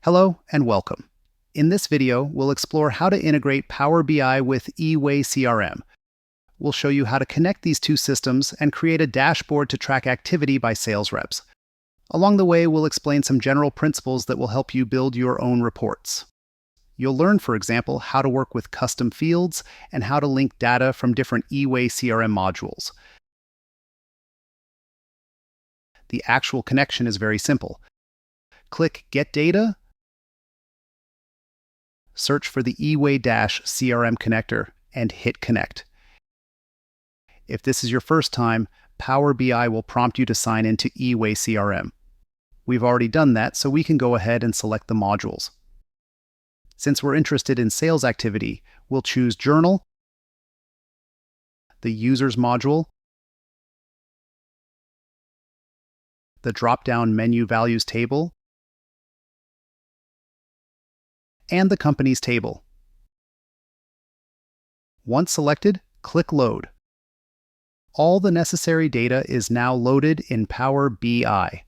Hello and welcome. In this video, we'll explore how to integrate Power BI with eWay-CRM. We'll show you how to connect these two systems and create a dashboard to track activity by sales reps. Along the way, we'll explain some general principles that will help you build your own reports. You'll learn, for example, how to work with custom fields and how to link data from different eWay-CRM modules. The actual connection is very simple. Click Get Data, search for the eWay-CRM connector, and hit Connect. If this is your first time, Power BI will prompt you to sign into eWay-CRM. We've already done that, so we can go ahead and select the modules. Since we're interested in sales activity, we'll choose Journal, the Users module, the drop-down Menu Values table, and the Companies table. Once selected, click Load. All the necessary data is now loaded in Power BI.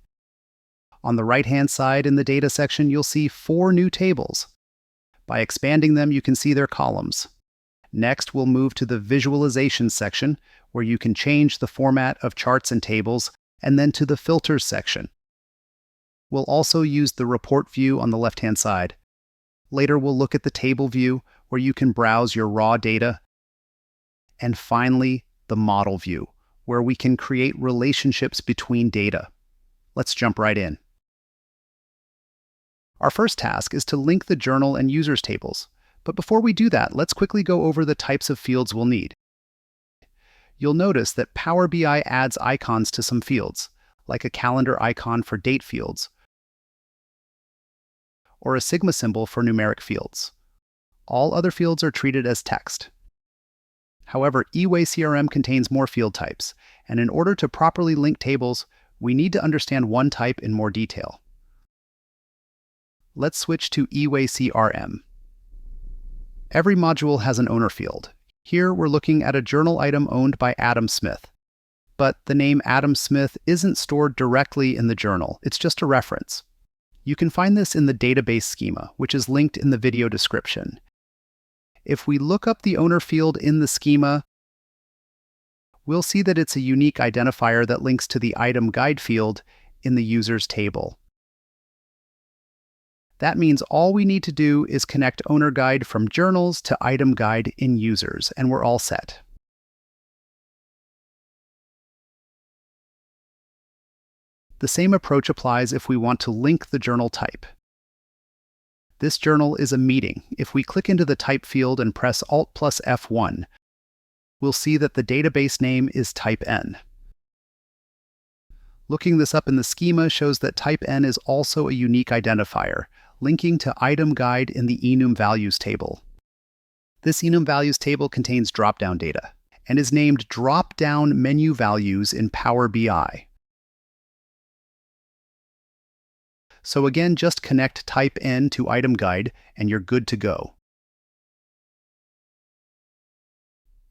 On the right-hand side in the Data section, you'll see 4 new tables. By expanding them, you can see their columns. Next, we'll move to the Visualization section, where you can change the format of charts and tables, and then to the Filters section. We'll also use the Report view on the left-hand side. Later, we'll look at the Table view, where you can browse your raw data. And finally, the Model view, where we can create relationships between data. Let's jump right in. Our first task is to link the Journal and Users tables. But before we do that, let's quickly go over the types of fields we'll need. You'll notice that Power BI adds icons to some fields, like a calendar icon for date fields, or a sigma symbol for numeric fields. All other fields are treated as text. However, eWay-CRM contains more field types, and in order to properly link tables, we need to understand one type in more detail. Let's switch to eWay-CRM. Every module has an owner field. Here we're looking at a journal item owned by Adam Smith. But the name Adam Smith isn't stored directly in the journal, it's just a reference. You can find this in the database schema, which is linked in the video description. If we look up the owner field in the schema, we'll see that it's a unique identifier that links to the item guide field in the users table. That means all we need to do is connect owner guide from journals to item guide in users, and we're all set. The same approach applies if we want to link the journal type. This journal is a meeting. If we click into the type field and press Alt plus F1, we'll see that the database name is type N. Looking this up in the schema shows that type N is also a unique identifier, linking to item guide in the enum values table. This enum values table contains drop-down data and is named drop-down menu values in Power BI. So again, just connect type N to item guide and you're good to go.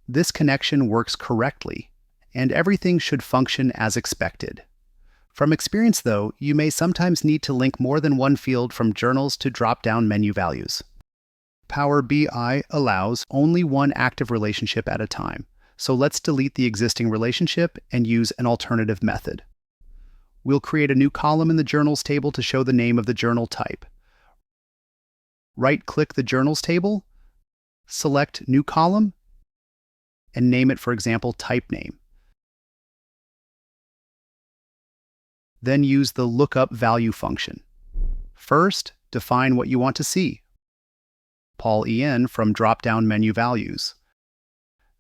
This connection works correctly, and everything should function as expected. From experience, though, you may sometimes need to link more than one field from journals to drop-down menu values. Power BI allows only one active relationship at a time, so let's delete the existing relationship and use an alternative method. We'll create a new column in the Journals table to show the name of the journal type. Right-click the Journals table, select New Column, and name it, for example, Type Name. Then use the Lookup Value function. First, define what you want to see. Paul EN from drop-down menu values.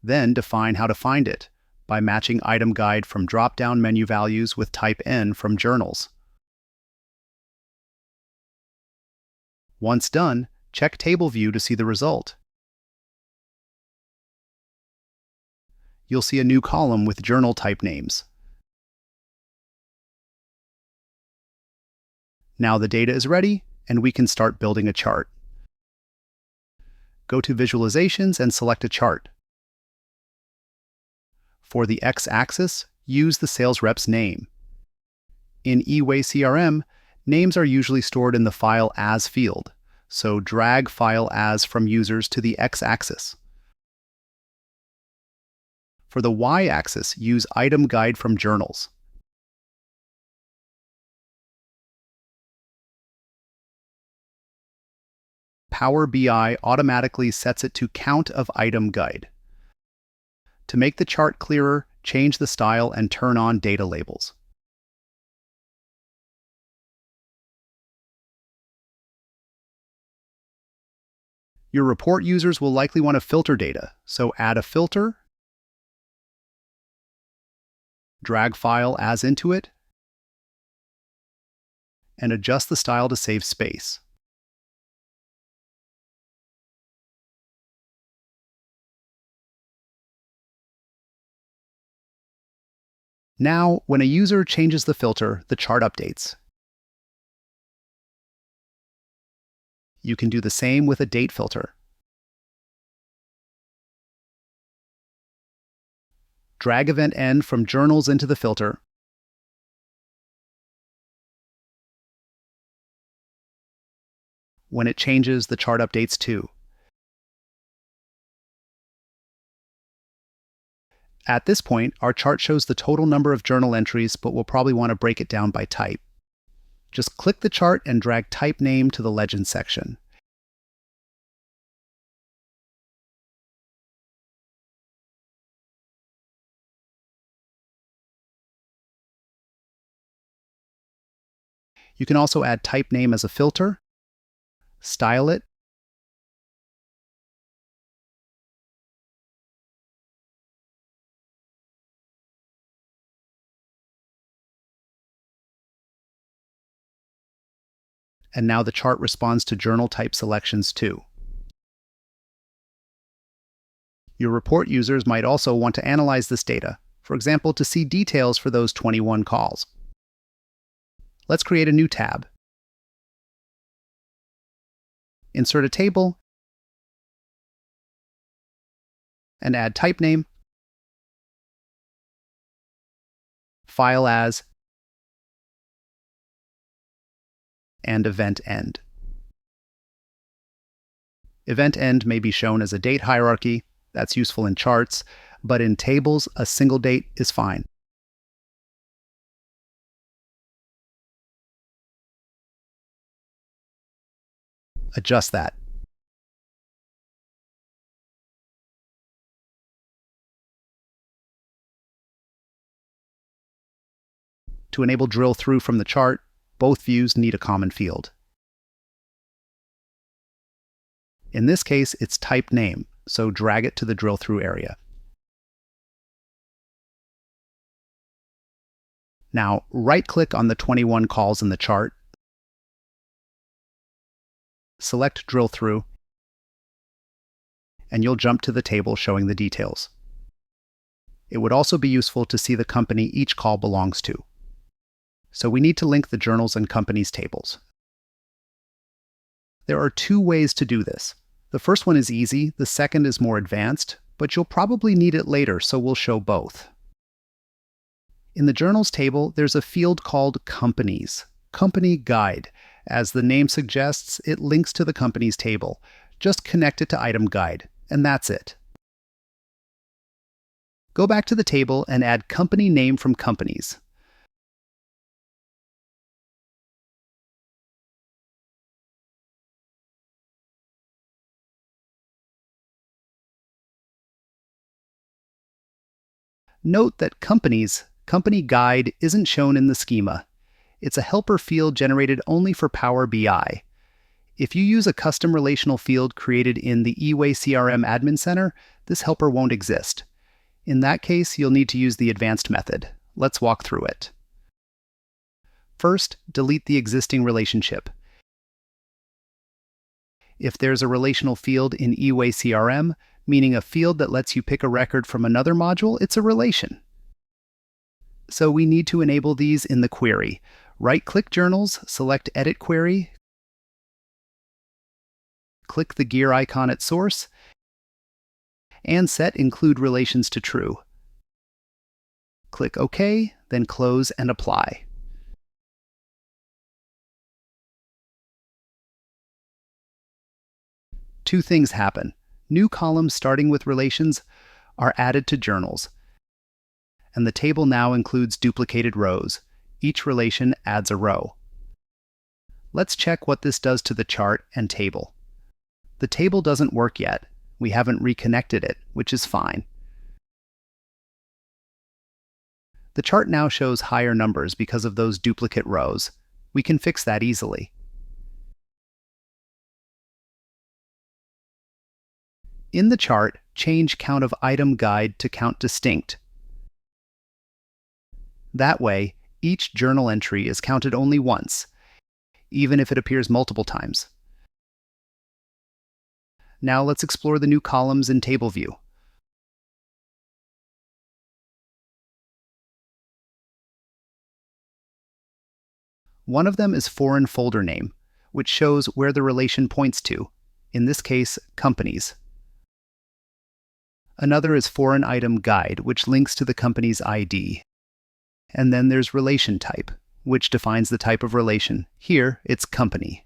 Then define how to find it by matching item guide from drop-down menu values with type N from journals. Once done, check Table View to see the result. You'll see a new column with journal type names. Now the data is ready, and we can start building a chart. Go to Visualizations and select a chart. For the x-axis, use the sales rep's name. In eWay-CRM, Names are usually stored in the File As field, so drag File As from users to the X-axis. For the Y-axis, use Item Guide from Journals. Power BI automatically sets it to Count of Item Guide. To make the chart clearer, change the style and turn on data labels. Your report users will likely want to filter data, so add a filter, drag File As into it, and adjust the style to save space. Now, when a user changes the filter, the chart updates. You can do the same with a date filter. Drag Event End from Journals into the filter, when it changes, the chart updates too. At this point, our chart shows the total number of journal entries, but we'll probably want to break it down by type. Just click the chart and drag Type Name to the Legend section. You can also add Type Name as a filter, style it, and now the chart responds to journal type selections too. Your report users might also want to analyze this data, for example, to see details for those 21 calls. Let's create a new tab. Insert a table, and add type name, File As, and Event End. Event End may be shown as a date hierarchy. That's useful in charts, but in tables, a single date is fine. Adjust that. To enable drill through from the chart, both views need a common field. In this case, it's type name, so drag it to the drill through area. Now, right-click on the 21 calls in the chart, select drill through, and you'll jump to the table showing the details. It would also be useful to see the company each call belongs to. So we need to link the journals and companies tables. There are two ways to do this. The first one is easy, the second is more advanced, but you'll probably need it later, so we'll show both. In the journals table, there's a field called Companies, Company Guide. As the name suggests, it links to the company's table. Just connect it to Item Guide, and that's it. Go back to the table and add company name from Companies. Note that Companies, Company Guide isn't shown in the schema. It's a helper field generated only for Power BI. If you use a custom relational field created in the eWay-CRM Admin Center, this helper won't exist. In that case, you'll need to use the advanced method. Let's walk through it. First, delete the existing relationship. If there's a relational field in eWay-CRM, meaning a field that lets you pick a record from another module, it's a relation. So we need to enable these in the query. Right-click Journals, select Edit Query, click the gear icon at source, and set Include Relations to True. Click OK, then close and apply. Two things happen. New columns starting with relations are added to journals, and the table now includes duplicated rows. Each relation adds a row. Let's check what this does to the chart and table. The table doesn't work yet. We haven't reconnected it, which is fine. The chart now shows higher numbers because of those duplicate rows. We can fix that easily. In the chart, change count of item guide to count distinct. That way, each journal entry is counted only once, even if it appears multiple times. Now let's explore the new columns in table view. One of them is foreign folder name, which shows where the relation points to, in this case, companies. Another is foreign item guide, which links to the company's ID. And then there's relation type, which defines the type of relation. Here, it's company.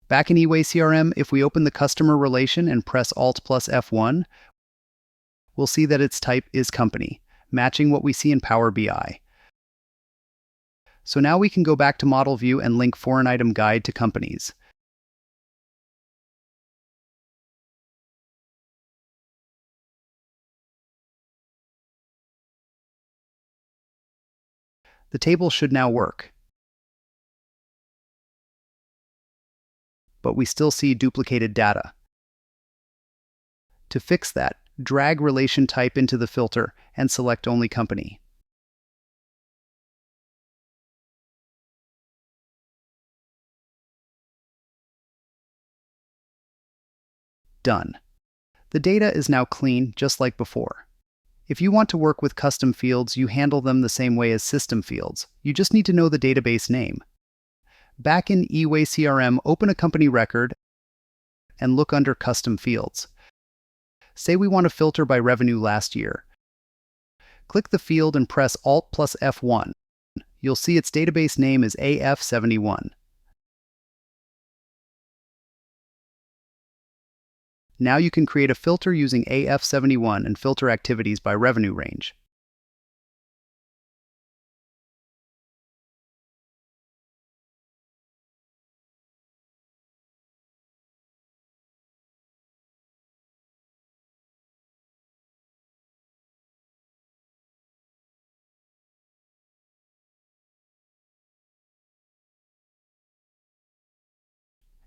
Back in eWay-CRM, if we open the customer relation and press Alt plus F1, we'll see that its type is company, matching what we see in Power BI. So now we can go back to Model View and link foreign item guide to companies. The table should now work. But we still see duplicated data. To fix that, drag relation type into the filter and select only company. Done. The data is now clean, just like before. If you want to work with custom fields, you handle them the same way as system fields. You just need to know the database name. Back in eWay-CRM, open a company record and look under Custom Fields. Say we want to filter by revenue last year. Click the field and press Alt plus F1. You'll see its database name is AF71. Now you can create a filter using AF71 and filter activities by revenue range.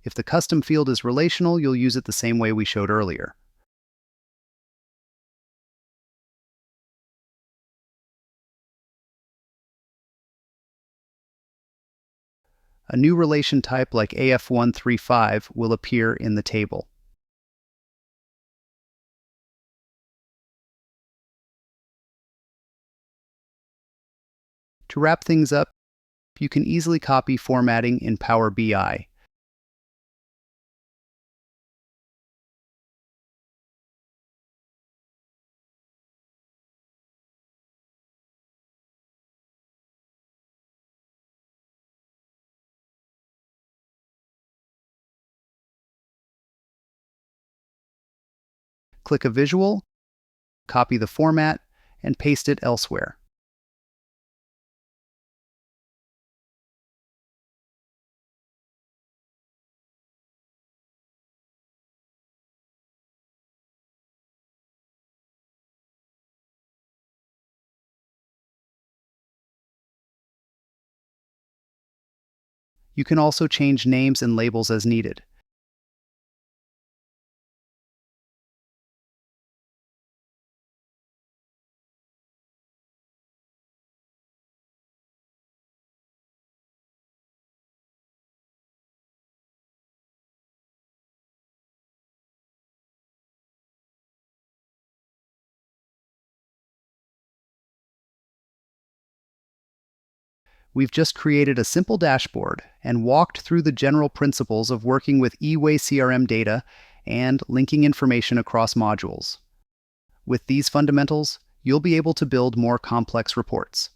If the custom field is relational, you'll use it the same way we showed earlier. A new relation type like AF135 will appear in the table. To wrap things up, you can easily copy formatting in Power BI. Click a visual, copy the format, and paste it elsewhere. You can also change names and labels as needed. We've just created a simple dashboard and walked through the general principles of working with eWay-CRM data and linking information across modules. With these fundamentals, you'll be able to build more complex reports.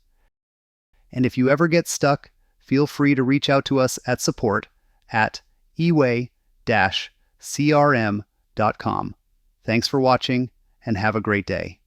And if you ever get stuck, feel free to reach out to us at support@eWay-CRM.com. eWay-CRM.com. Thanks for watching and have a great day.